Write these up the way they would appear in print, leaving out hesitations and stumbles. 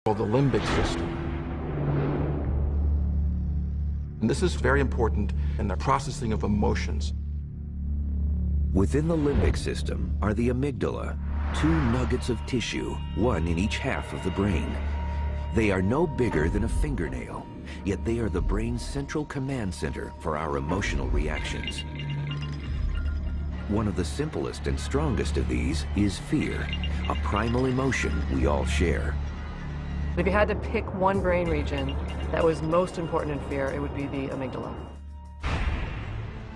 called the limbic system. And this is very important in the processing of emotions. Within the limbic system are the amygdala, two nuggets of tissue, one in each half of the brain. They are no bigger than a fingernail, yet they are the brain's central command center for our emotional reactions. One of the simplest and strongest of these is fear, a primal emotion we all share. If you had to pick one brain region that was most important in fear, it would be the amygdala.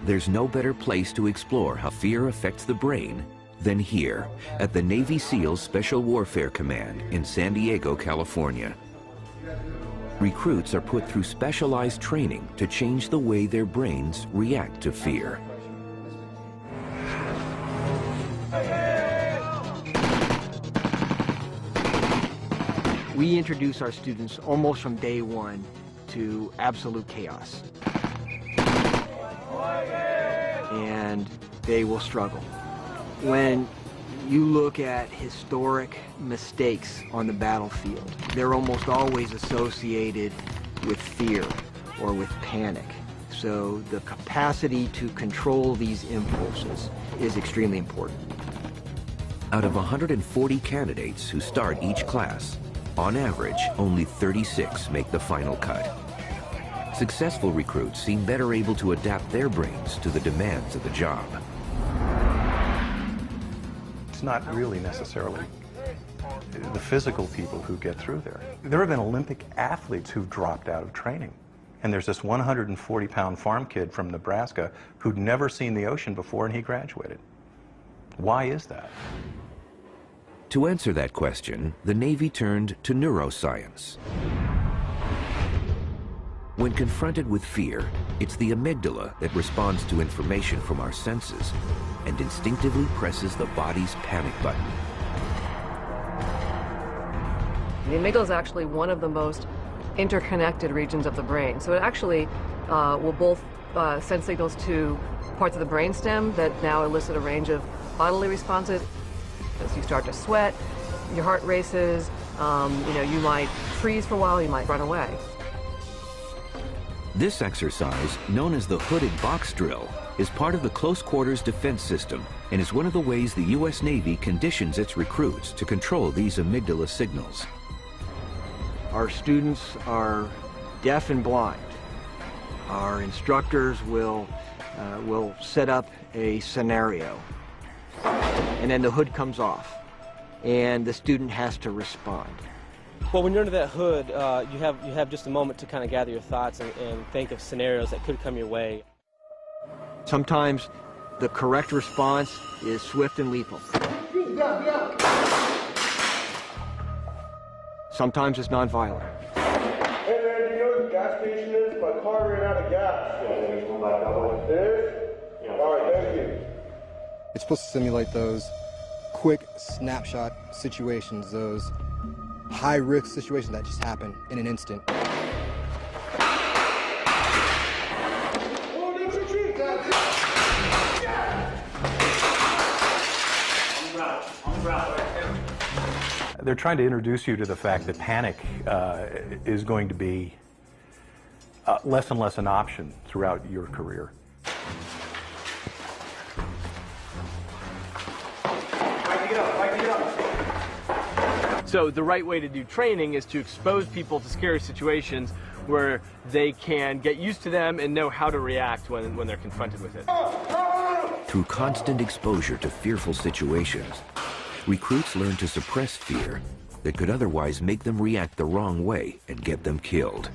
There's no better place to explore how fear affects the brain than here at the Navy SEALs Special Warfare Command in San Diego, California. Recruits are put through specialized training to change the way their brains react to fear. We introduce our students almost from day one to absolute chaos. And they will struggle. When you look at historic mistakes on the battlefield, they're almost always associated with fear or with panic. So the capacity to control these impulses is extremely important. Out of 140 candidates who start each class, on average, only 36 make the final cut. Successful recruits seem better able to adapt their brains to the demands of the job. It's not really necessarily the physical people who get through there. There have been Olympic athletes who've dropped out of training. And there's this 140-pound farm kid from Nebraska who'd never seen the ocean before, and he graduated. Why is that? To answer that question, the Navy turned to neuroscience. When confronted with fear, it's the amygdala that responds to information from our senses and instinctively presses the body's panic button. The amygdala is actually one of the most interconnected regions of the brain. So it actually will both send signals to parts of the brainstem that now elicit a range of bodily responses. As you start to sweat, your heart races, you might freeze for a while, you might run away. This exercise, known as the hooded box drill, is part of the close quarters defense system and is one of the ways the U.S. Navy conditions its recruits to control these amygdala signals. Our students are deaf and blind. Our instructors will set up a scenario, and then the hood comes off, and the student has to respond. Well, when you're under that hood, you have just a moment to kind of gather your thoughts and think of scenarios that could come your way. Sometimes the correct response is swift and lethal. Sometimes it's nonviolent. Hey man, do you know where the gas station is? My car ran out of gas. Yeah, there's one back that way. It is? Yeah. All right, thank you. It's supposed to simulate those quick snapshot situations, those high-risk situations that just happen in an instant. They're trying to introduce you to the fact that panic is going to be less and less an option throughout your career. So the right way to do training is to expose people to scary situations where they can get used to them and know how to react when they're confronted with it. Through constant exposure to fearful situations, recruits learn to suppress fear that could otherwise make them react the wrong way and get them killed.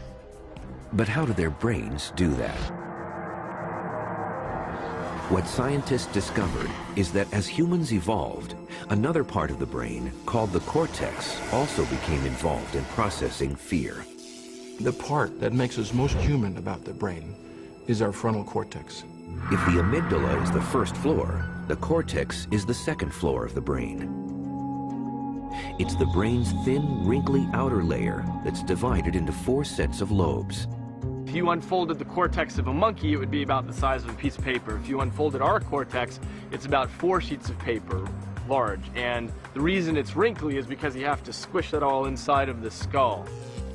But how do their brains do that? What scientists discovered is that as humans evolved, another part of the brain, called the cortex, also became involved in processing fear. The part that makes us most human about the brain is our frontal cortex. If the amygdala is the first floor, the cortex is the second floor of the brain. It's the brain's thin, wrinkly outer layer that's divided into 4 sets of lobes. If you unfolded the cortex of a monkey, it would be about the size of a piece of paper. If you unfolded our cortex, it's about 4 sheets of paper, large, and the reason it's wrinkly is because you have to squish that all inside of the skull.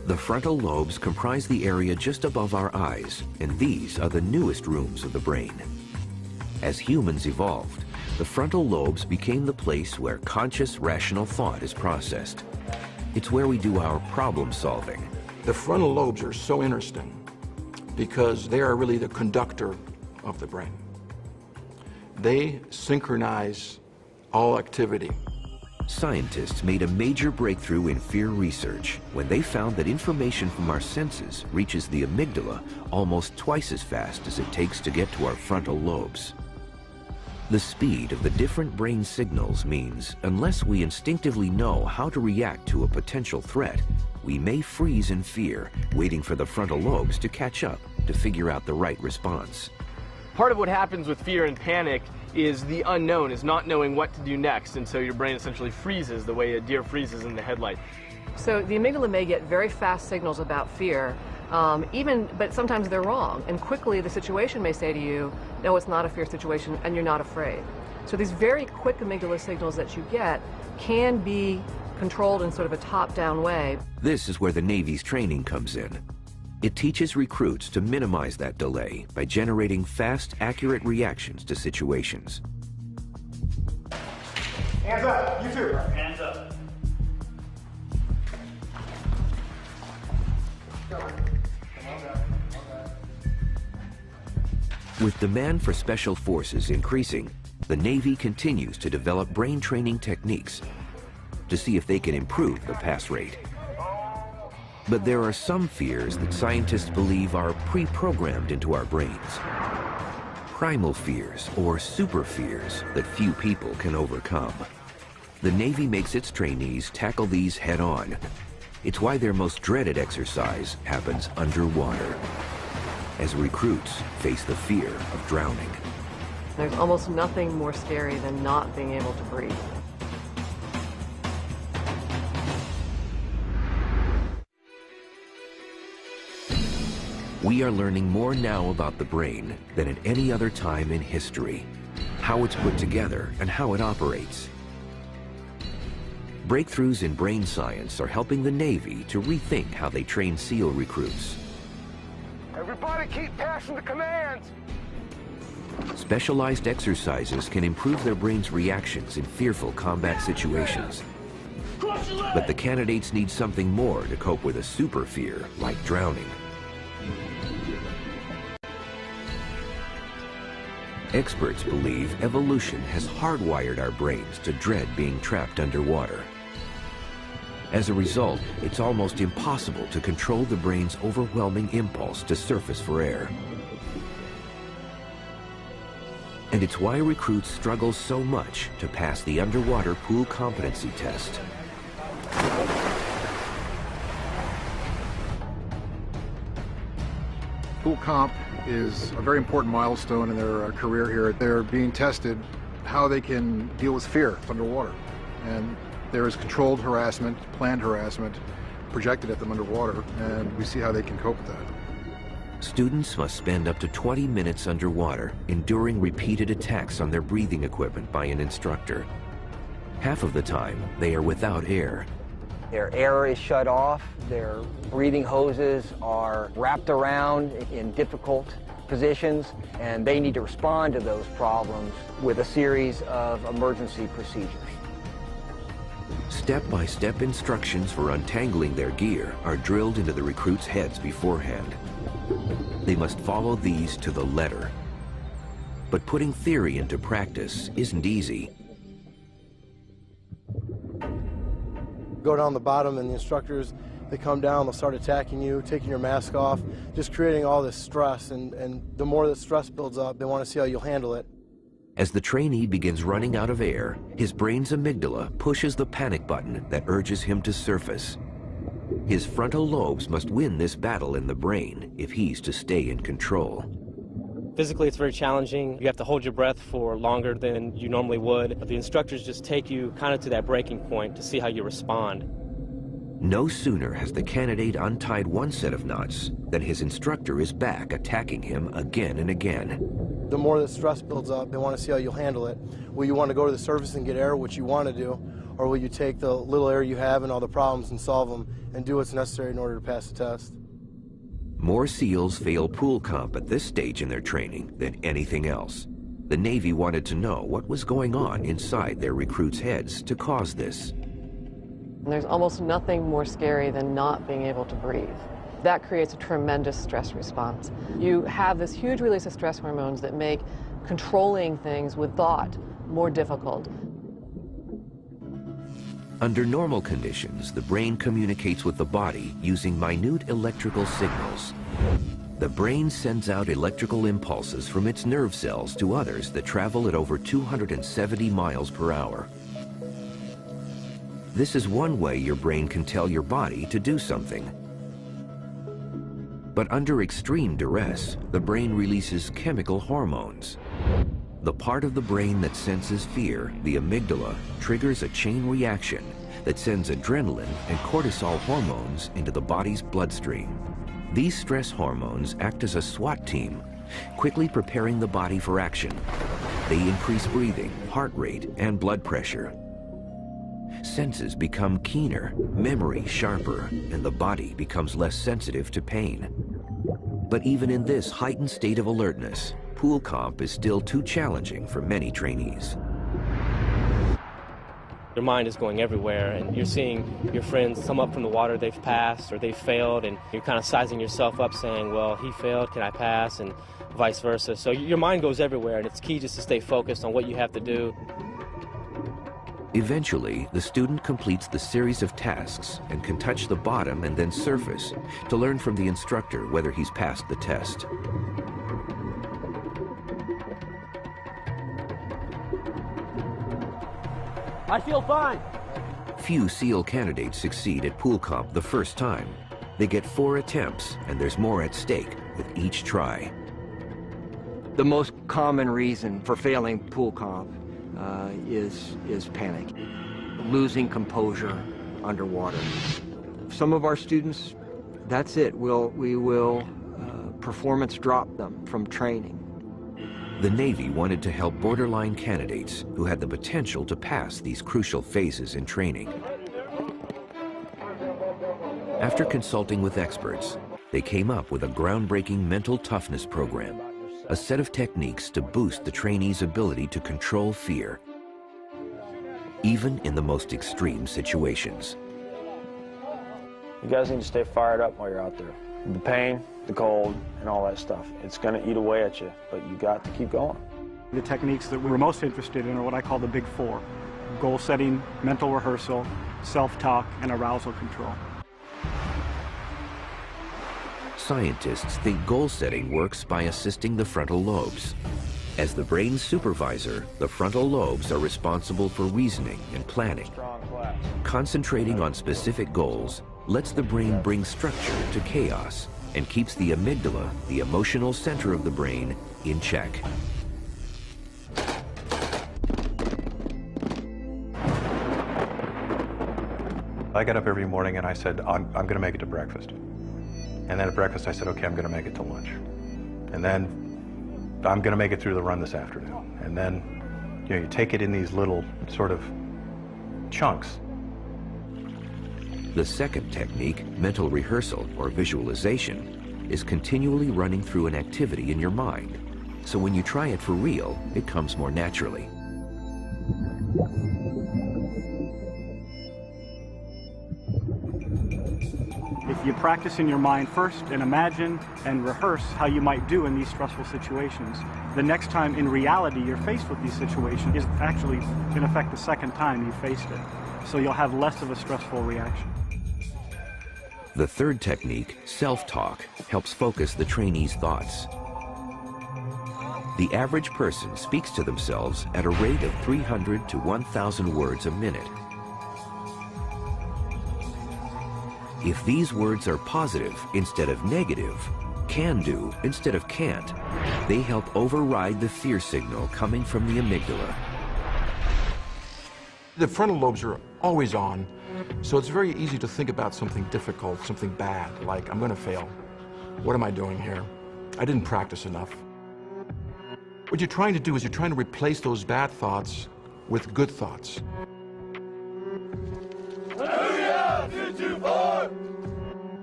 The frontal lobes comprise the area just above our eyes, and these are the newest rooms of the brain. As humans evolved, the frontal lobes became the place where conscious, rational thought is processed. It's where we do our problem solving. The frontal lobes are so interesting because they are really the conductor of the brain. They synchronize all activity. Scientists made a major breakthrough in fear research when they found that information from our senses reaches the amygdala almost twice as fast as it takes to get to our frontal lobes. The speed of the different brain signals means unless we instinctively know how to react to a potential threat, we may freeze in fear, waiting for the frontal lobes to catch up to figure out the right response. Part of what happens with fear and panic is the unknown, is not knowing what to do next, and so your brain essentially freezes the way a deer freezes in the headlight. So the amygdala may get very fast signals about fear, but sometimes they're wrong, and quickly the situation may say to you, no, it's not a fear situation, and you're not afraid. So these very quick amygdala signals that you get can be controlled in sort of a top-down way. This is where the Navy's training comes in. It teaches recruits to minimize that delay by generating fast, accurate reactions to situations. Hands up, you two. Hands up. With demand for special forces increasing, the Navy continues to develop brain training techniques to see if they can improve the pass rate. But there are some fears that scientists believe are pre-programmed into our brains. Primal fears, or super fears, that few people can overcome. The Navy makes its trainees tackle these head-on. It's why their most dreaded exercise happens underwater, as recruits face the fear of drowning. There's almost nothing more scary than not being able to breathe. We are learning more now about the brain than at any other time in history, how it's put together and how it operates. Breakthroughs in brain science are helping the Navy to rethink how they train SEAL recruits. Everybody keep passing the commands. Specialized exercises can improve their brain's reactions in fearful combat situations. But the candidates need something more to cope with a super fear like drowning. Experts believe evolution has hardwired our brains to dread being trapped underwater. As a result, it's almost impossible to control the brain's overwhelming impulse to surface for air. And it's why recruits struggle so much to pass the underwater pool competency test. Pool comp is a very important milestone in their career here. They're being tested how they can deal with fear underwater. And there is controlled harassment, planned harassment projected at them underwater, and we see how they can cope with that. Students must spend up to 20 minutes underwater, enduring repeated attacks on their breathing equipment by an instructor. Half of the time, they are without air. Their air is shut off, their breathing hoses are wrapped around in difficult positions, and they need to respond to those problems with a series of emergency procedures. Step-by-step instructions for untangling their gear are drilled into the recruits' heads beforehand. They must follow these to the letter. But putting theory into practice isn't easy. Go down the bottom and the instructors, they come down, they'll start attacking you, taking your mask off, just creating all this stress, and the more that stress builds up, they want to see how you'll handle it. As the trainee begins running out of air, his brain's amygdala pushes the panic button that urges him to surface. His frontal lobes must win this battle in the brain if he's to stay in control. Physically, it's very challenging. You have to hold your breath for longer than you normally would. The instructors just take you kind of to that breaking point to see how you respond. No sooner has the candidate untied one set of knots than his instructor is back attacking him again and again. the more that stress builds up, they want to see how you'll handle it. Will you want to go to the surface and get air, which you want to do, or will you take the little air you have and all the problems and solve them and do what's necessary in order to pass the test? More SEALs fail pool comp at this stage in their training than anything else. The Navy wanted to know what was going on inside their recruits' heads to cause this. There's almost nothing more scary than not being able to breathe. That creates a tremendous stress response. You have this huge release of stress hormones that make controlling things with thought more difficult. Under normal conditions, the brain communicates with the body using minute electrical signals. The brain sends out electrical impulses from its nerve cells to others that travel at over 270 miles per hour. This is one way your brain can tell your body to do something. But under extreme duress, the brain releases chemical hormones. The part of the brain that senses fear, the amygdala, triggers a chain reaction that sends adrenaline and cortisol hormones into the body's bloodstream. These stress hormones act as a SWAT team, quickly preparing the body for action. They increase breathing, heart rate, and blood pressure. Senses become keener, memory sharper, and the body becomes less sensitive to pain. But even in this heightened state of alertness, pool comp is still too challenging for many trainees. Your mind is going everywhere, and you're seeing your friends come up from the water they've passed or they've failed, and you're kind of sizing yourself up saying, well, he failed, can I pass, and vice versa. So your mind goes everywhere, and it's key just to stay focused on what you have to do. Eventually, the student completes the series of tasks and can touch the bottom and then surface to learn from the instructor whether he's passed the test. I feel fine. Few SEAL candidates succeed at pool comp the first time. They get 4 attempts, and there's more at stake with each try. The most common reason for failing pool comp is panic, losing composure underwater. Some of our students, that's it. We will performance drop them from training. The Navy wanted to help borderline candidates who had the potential to pass these crucial phases in training. After consulting with experts, they came up with a groundbreaking mental toughness program, a set of techniques to boost the trainees' ability to control fear, even in the most extreme situations. You guys need to stay fired up while you're out there. The pain, the cold, and all that stuff. It's going to eat away at you, but you got to keep going. The techniques that we're most interested in are what I call the big 4: goal setting, mental rehearsal, self-talk, and arousal control. Scientists think goal setting works by assisting the frontal lobes. As the brain's supervisor, the frontal lobes are responsible for reasoning and planning. Concentrating on specific goals lets the brain bring structure to chaos and keeps the amygdala, the emotional center of the brain, in check. I got up every morning and I said, I'm going to make it to breakfast. And then at breakfast I said, okay, I'm going to make it to lunch. And then I'm going to make it through the run this afternoon. And then, you take it in these little sort of chunks. The second technique, mental rehearsal or visualization, is continually running through an activity in your mind. So when you try it for real, it comes more naturally. If you practice in your mind first and imagine and rehearse how you might do in these stressful situations, the next time in reality you're faced with these situations is actually, in effect, the second time you faced it. So you'll have less of a stressful reaction. The third technique, self-talk, helps focus the trainees' thoughts. The average person speaks to themselves at a rate of 300 to 1,000 words a minute. If these words are positive instead of negative, can do instead of can't, they help override the fear signal coming from the amygdala. The frontal lobes are always on, so it's very easy to think about something difficult, something bad, like I'm going to fail. What am I doing here? I didn't practice enough. What you're trying to do is you're trying to replace those bad thoughts with good thoughts.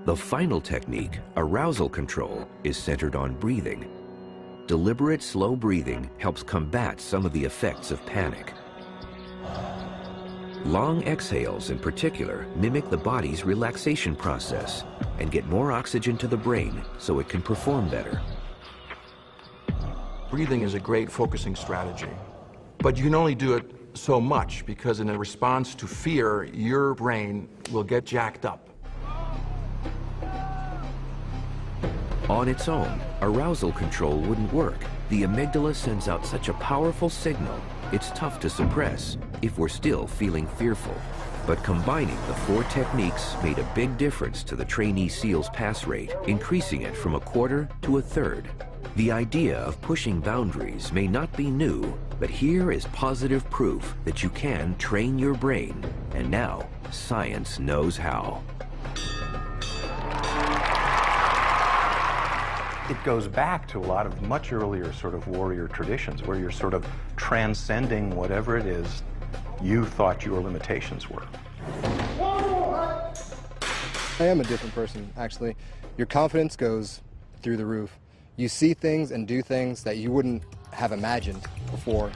The final technique, arousal control, is centered on breathing. Deliberate, slow breathing helps combat some of the effects of panic. Long exhales, in particular, mimic the body's relaxation process and get more oxygen to the brain so it can perform better. Breathing is a great focusing strategy, but you can only do it so much because in a response to fear, your brain will get jacked up. On its own, arousal control wouldn't work. The amygdala sends out such a powerful signal, it's tough to suppress if we're still feeling fearful. But combining the 4 techniques made a big difference to the trainee SEAL's pass rate, increasing it from 1/4 to 1/3. The idea of pushing boundaries may not be new, but here is positive proof that you can train your brain, and now science knows how. It goes back to a lot of much earlier sort of warrior traditions where you're sort of transcending whatever it is you thought your limitations were. I am a different person, actually. Your confidence goes through the roof. You see things and do things that you wouldn't have imagined before.